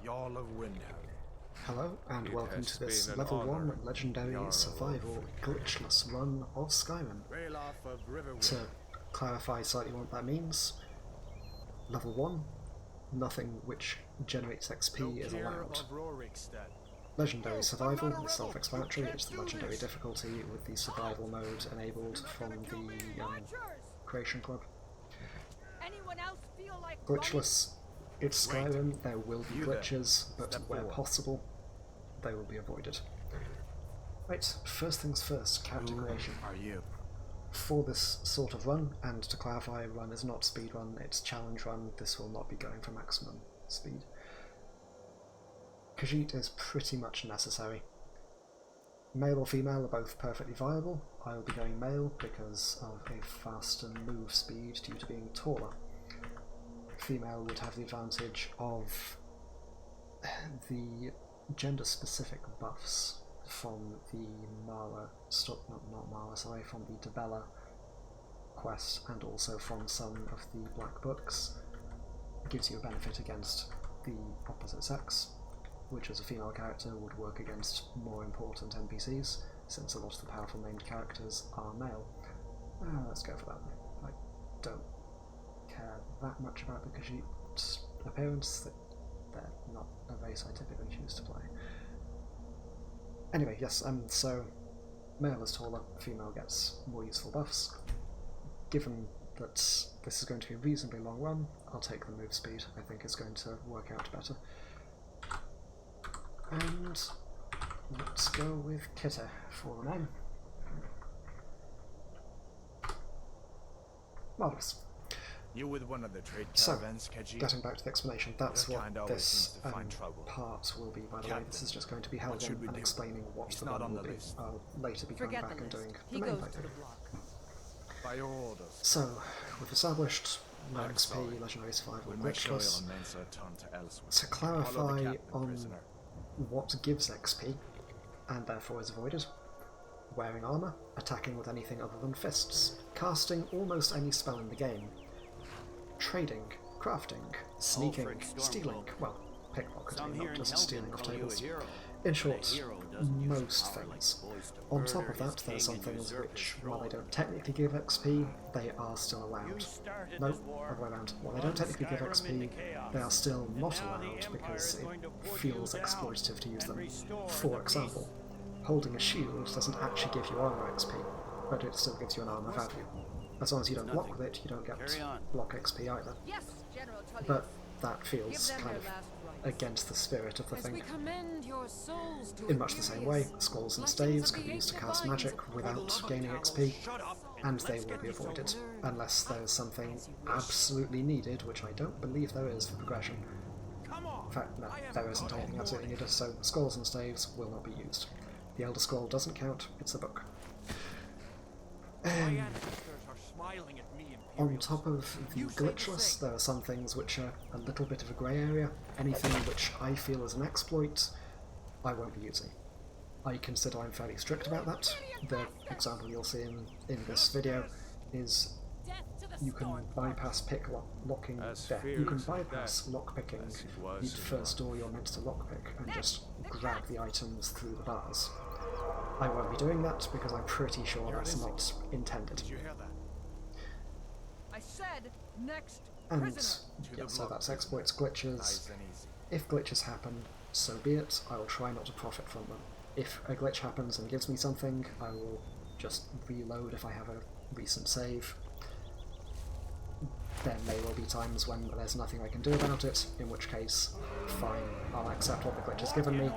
Jarl of Windhelm. Hello and It welcome has to this been an Level honor, 1 Legendary Jarl Survival Glitchless run of Skyrim. Ralof of Riverwind. To clarify slightly what that means, Level 1, nothing which generates XP is allowed. Legendary Survival is self-explanatory, it's the legendary difficulty with the survival mode enabled from the Creation Club. Glitchless, it's Skyrim, there will be glitches, but where possible, they will be avoided. Right, first things first, character creation. Are you? For this sort of run, and to clarify, run is not speed run, it's challenge run, this will not be going for maximum speed. Khajiit is pretty much necessary. Male or female are both perfectly viable. I will be going male because of a faster move speed due to being taller. Female would have the advantage of the gender-specific buffs from the from the Debella quest and also from some of the Black Books. It gives you a benefit against the opposite sex, which as a female character would work against more important NPCs, since a lot of the powerful named characters are male. Let's go for that. I don't care that much about the Khajiit appearance, that they're not a race I typically choose to play. Anyway, yes, so male is taller, female gets more useful buffs. Given that this is going to be a reasonably long run, I'll take the move speed. I think it's going to work out better. And let's go with Kitta for the name. Marvellous. You with one of the trade So, caravans, Khajiit? getting back to the explanation, that's Your what kind always this seems to find trouble. part will be, by the way. This is just going to be what should Helgen we and do? explaining what He's the not run on will the be. list. I'll later be coming Forget back the and list. doing He the main goes to playthrough. the block. By your orders. So, we've established no I'm XP, sorry. Legendary Survival, We'll make sure Glitchless. your men are turned to elsewhere. To Follow the clarify captain, on prisoner. what gives XP, and therefore is avoided: wearing armour, attacking with anything other than fists, casting almost any spell in the game, trading, crafting, sneaking, stealing, well, pickpocketing, not just stealing off tables. In short, most things. On top of that, there are some things which, while they don't technically give XP, they are still allowed. No, other way around. While they don't technically give XP, they are still not allowed because it feels exploitative to use them. For example, holding a shield doesn't actually give you armor XP, but it still gives you an armor value. As long as you don't block with it, you don't get block XP either. Yes, General Tullius. But that feels Give them kind their of last rites. against the spirit of the As we thing. commend your souls to In much the same way, Aquarius, scrolls and blessings staves of can the be used to ancient cast vines magic without gaining XP, and they will be avoided, unless there is something absolutely needed, which I don't believe there is for progression. In fact, no, there isn't anything absolutely needed, so scrolls and staves will not be used. The Elder Scroll doesn't count, it's a book. On top of the glitchless, there are some things which are a little bit of a grey area. Anything which I feel is an exploit, I won't be using. I consider I'm fairly strict about that. The example you'll see in this video is you can bypass locking. You can bypass lockpicking the first door you're meant to lockpick and just grab the items through the bars. I won't be doing that because I'm pretty sure that's not intended. Did you hear that? I said next And prisoner. yeah, so that's exploits, glitches. Nice and easy. If glitches happen, so be it. I will try not to profit from them. If a glitch happens and gives me something, I will just reload if I have a recent save. There may well be times when there's nothing I can do about it, in which case, fine, I'll accept what the glitch has given me.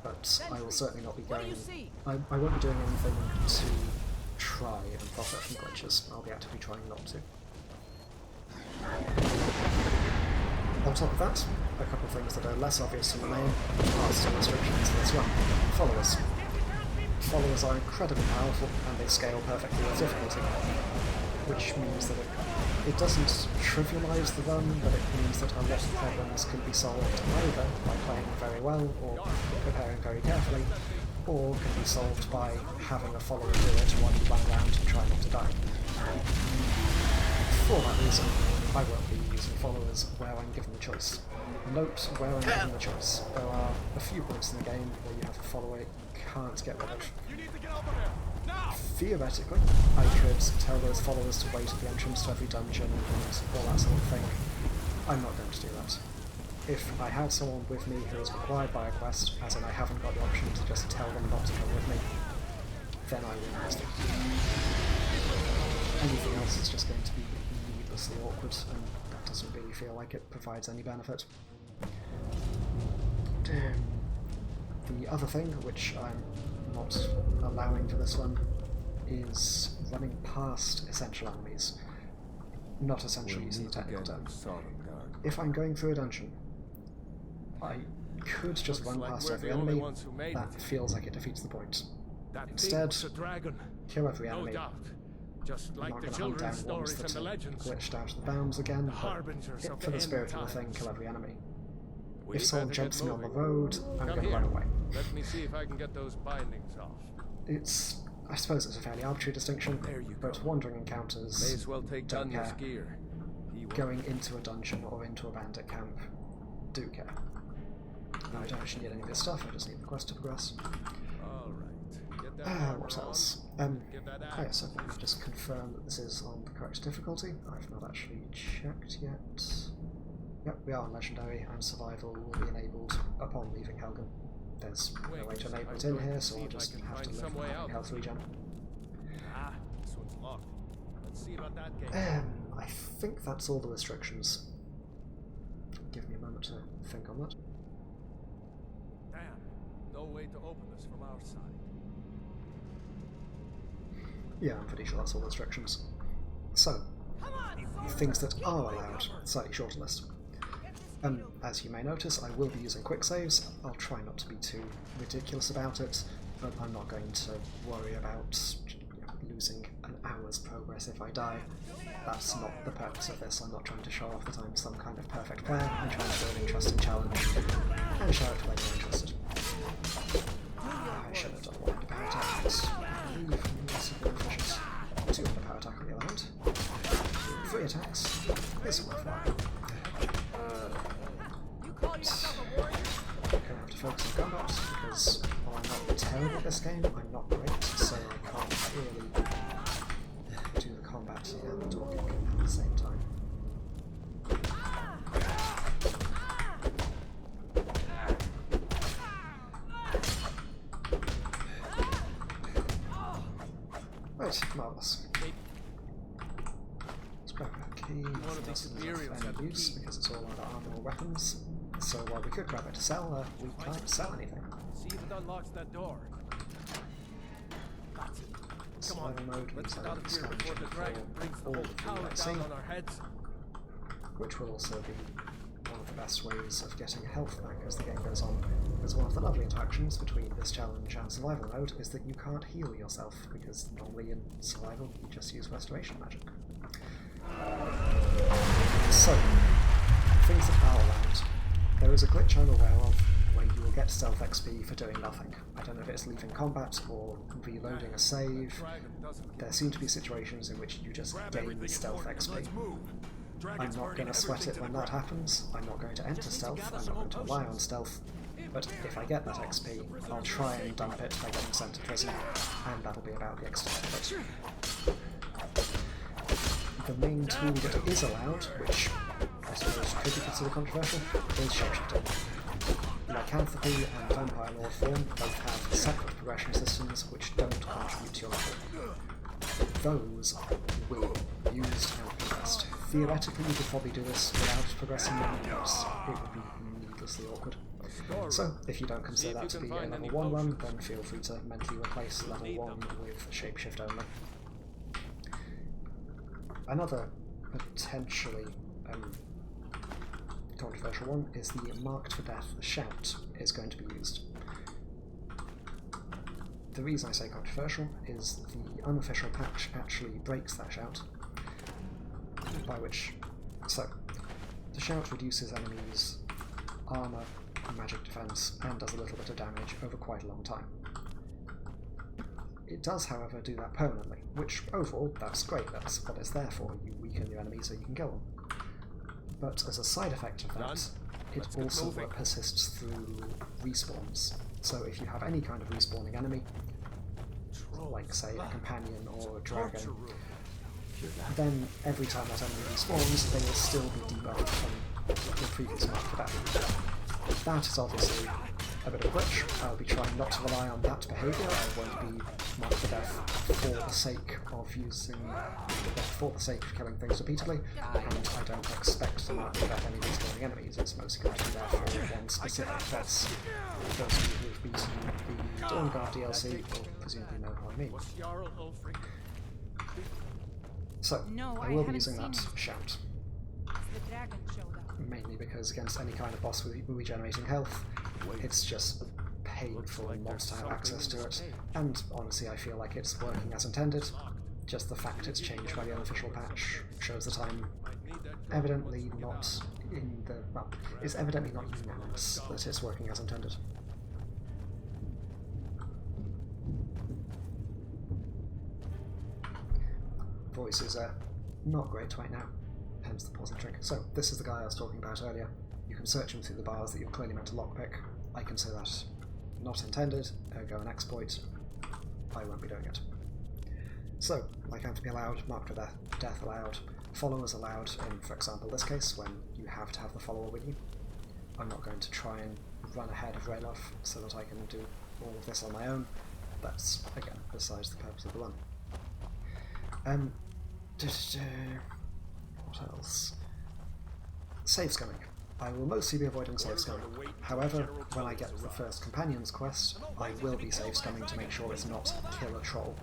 But I will certainly not be What do going... you see? I won't be doing anything to try and profit from glitches. I'll be actively trying not to. On top of that, a couple of things that are less obvious from the name are still restrictions to this run. Followers. Followers are incredibly powerful and they scale perfectly with difficulty, which means that it doesn't trivialise the run, but it means that a lot of problems can be solved either by playing very well or preparing very carefully, or can be solved by having a follower do it while you run around and try not to die. For that reason, I won't be using followers where I'm given the choice. Note where I'm given the choice. There are a few points in the game where you have to follow it, you can't get rid of. You need to get over there! Now! Theoretically, I could tell those followers to wait at the entrance to every dungeon and all that sort of thing. I'm not going to do that. If I have someone with me who is required by a quest, as in I haven't got the option to just tell them not to come with me, then I will use them. Anything else is just going to be needlessly awkward, and that doesn't really feel like it provides any benefit. The other thing, which I'm not allowing for this one, is running past essential enemies. Not essential using the technical term. If I'm going through a dungeon, I could just run past every enemy. That feels like it defeats the point. Instead, kill every enemy. Just I'm like not the going to hunt children's down ones stories that and the are legends. glitched out of the bounds again, but Harbingers hit of for the end spirit of the thing, times. kill every enemy. We If someone better jumps get me on the moving. road, I'm Come going to here. run away. Let me see if I can get those bindings off. I suppose it's a fairly arbitrary distinction, There you but go. wandering May encounters as well take don't down your care. skier. He won't. Going into a dungeon or into a bandit camp do care. Now, I don't actually need any of this stuff, I just need the quest to progress. All right. Get that armor What on. else? Get that Oh axe. yes, I think just confirm that this is on the correct difficulty. I've not actually checked yet. Yep, we are on Legendary, and Survival will be enabled upon leaving Helgen. There's no way to enable it in here, so I'll just have to live with having health regen. Ah, this one's locked. Let's see about that game. I think that's all the restrictions. Give me a moment to think on that. Damn. No way to open this from our side. Yeah, I'm pretty sure that's all the restrictions. So, things that are allowed, slightly shorter list. As you may notice, I will be using quick saves. I'll try not to be too ridiculous about it, but I'm not going to worry about losing an hour's progress if I die. That's not the purpose of this. I'm not trying to show off that I'm some kind of perfect player. I'm trying to do an interesting challenge and show it to anyone interested. I should have done one underpower attack. It's really massively efficient. 2 underpower attack on the other hand. 3 attacks. This one worthwhile. You call yourself a warrior? I'm going to have to focus on combat because while I'm not terrible at this game, I'm not great, so I can't really do the combat and talking at the same time. Right, marvellous. Let's grab that key. Doesn't have any use because it's all either armor or weapons. So while we could grab it to sell, we can't sell anything. See if it unlocks that door. That's it. Come on, Survival mode let's means I get out will of be here before the scavenging dragon brings for the all whole of the tower DLC, down on our heads. which will also be one of the best ways of getting health back as the game goes on. Because one of the lovely interactions between this challenge and survival mode is that you can't heal yourself, because normally in survival you just use restoration magic. So, things that are allowed. There is a glitch I'm aware of where you will get stealth XP for doing nothing. I don't know if it's leaving combat or reloading a save. There seem to be situations in which you just gain stealth XP. I'm not going to sweat it when that happens. I'm not going to enter stealth. I'm not going to rely on stealth. But if I get that XP, I'll try and dump it by getting sent to prison, and that'll be about the extent of it. The main tool that is allowed, which I suppose could be considered controversial, is shapeshifting. Lycanthropy and vampire lore form both have separate progression systems which don't contribute to your level. Those will be used and progressed. Theoretically, you could probably do this without progressing them, but it would be needlessly awkward. So, if you don't consider that to be a level 1 run, then feel free to mentally replace level 1 with shapeshift only. Another potentially controversial one is the Marked for Death shout is going to be used. The reason I say controversial is the unofficial patch actually breaks that shout, by which... So, the shout reduces enemies' armour, magic defense, and does a little bit of damage over quite a long time. It does, however, do that permanently, which overall, that's great, that's what it's there for. You weaken your enemy so you can kill them. But as a side effect of that, it Let's get also moving. persists through respawns. So if you have any kind of respawning enemy, like say a companion or a dragon, Torture room. then every time that enemy respawns, they will still be debuffed from the previous mark for death. That is obviously a bit of a glitch. I'll be trying not to rely on that behaviour. I won't be marked for death for the sake of for the sake of killing things repeatedly, and I don't expect to mark for death any respawning enemies. It's mostly going to be there for one specific boss. Those of you who've beaten the Dawnguard DLC will presumably know who I mean. Was Jarl Ulfric? So, No, I I will be haven't using seen that it. shout, The dragon showed up. mainly because against any kind of boss with regenerating health, it's just painful not to have access to it, and honestly I feel like it's working as intended. Just the fact it's changed by the unofficial patch shows that I'm evidently not in the... well, it's evidently not unanimous that it's working as intended. Voice is not great right now, hence the pausing trick. So, this is the guy I was talking about earlier. You can search him through the bars that you're clearly meant to lockpick. I can say that not intended, ergo an exploit. I won't be doing it. So, lycanthropy allowed, marked for death allowed, followers allowed in, for example, this case, when you have to have the follower with you. I'm not going to try and run ahead of Ralof so that I can do all of this on my own. That's, again, besides the purpose of the run. What else? Save scumming. I will mostly be avoiding save scumming. However, when I get the first Companions quest, I will be save scumming to make sure it's not kill a troll.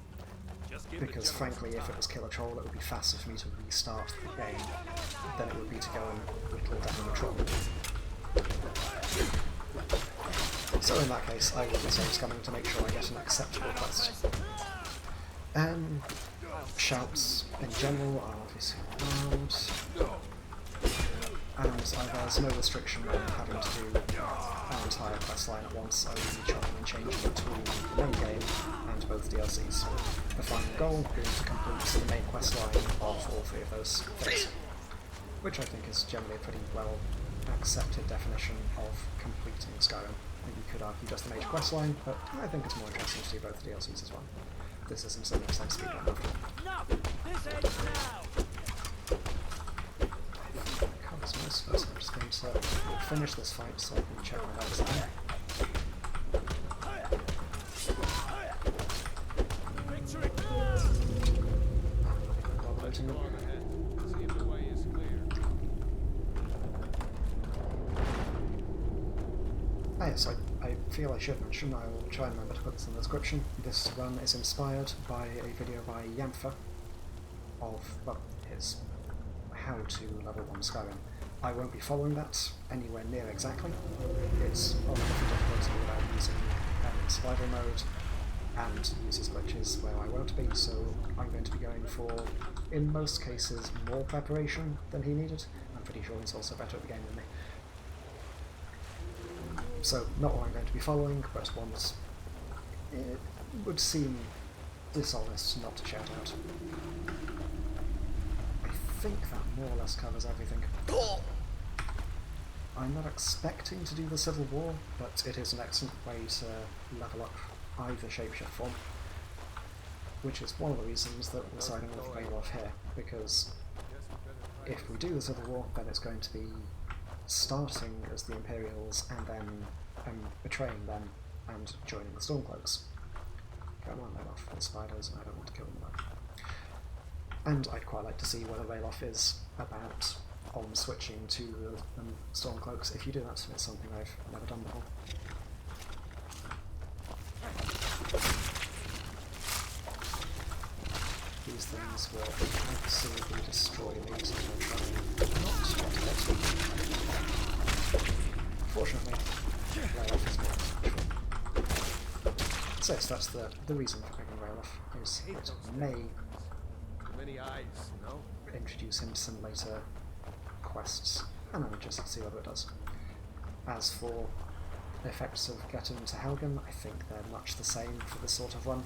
Because frankly, if it was kill a troll, it would be faster for me to restart the game than it would be to go and whittle down the troll. So in that case, I will be save scumming to make sure I get an acceptable quest. Shouts in general are obviously allowed, and there's no restriction on having to do an entire questline at once. I will be chopping and changing between the main game and both DLCs. The final goal being to complete the main questline of all three of those things, which I think is generally a pretty well accepted definition of completing Skyrim. I think you could argue just the major questline, but I think it's more interesting to do both DLCs as well. This isn't so much like speedrun after all. Covers most of us. I'm just going to finish this fight so I can check my legs down. Yes, I feel I should mention, I will try and remember to put this in the description. This run is inspired by a video by Yamfa of, well, his how to level 1 Skyrim. I won't be following that anywhere near exactly. It's on a different difficulty without using survival mode, and uses glitches where I won't be, so I'm going to be going for, in most cases, more preparation than he needed. I'm pretty sure he's also better at the game than me. So, not one I'm going to be following, but one that it would seem dishonest not to shout out. I think that more or less covers everything. I'm not expecting to do the Civil War, but it is an excellent way to level up either shapeshift form, which is one of the reasons that we're siding with Ralof here, because if we do the Civil War, then it's going to be starting as the Imperials and then betraying them and joining the Stormcloaks. Come on, Ralof, the spiders, I don't want to kill them though. And I'd quite like to see whether Ralof is about on switching to the Stormcloaks. If you do that, it's something I've never done before. These things will absolutely destroy me, so I'm trying not to get to them. Fortunately, Ralof is more natural. So yes, that's the reason for picking Ralof, is it may Many eyes, you know? introduce him to some later quests, and then just see whether it does. As for the effects of getting to Helgen, I think they're much the same for this sort of run.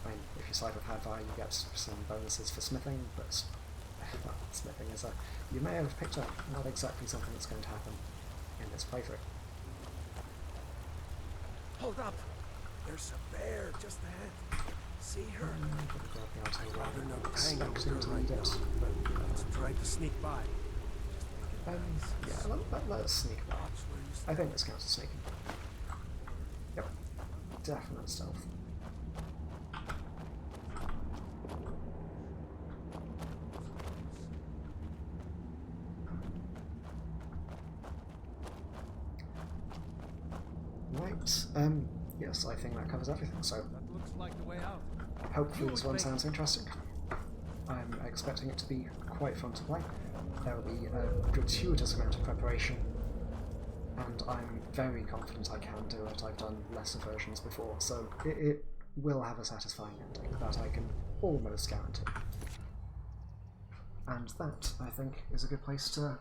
I mean, if you side with Hadvar, you get some bonuses for smithing, but well, smithing is you may have picked up, not exactly something that's going to happen in this playthrough. Hold up! There's a bear just ahead. See her? Rather not hang out with her right now, but let's try to sneak by. Yeah, let us sneak by. I think this counts as sneaking. Yep, definite stealth. Right, yes, I think that covers everything, so That looks like the way out. hopefully this one sounds interesting. I'm expecting it to be quite fun to play. There will be a gratuitous amount of preparation, and I'm very confident I can do it. I've done lesser versions before, so it will have a satisfying ending, that I can almost guarantee. And that, I think, is a good place to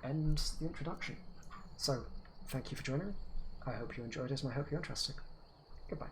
end the introduction. So, thank you for joining me. I hope you enjoyed it, and I hope you're interested. Goodbye.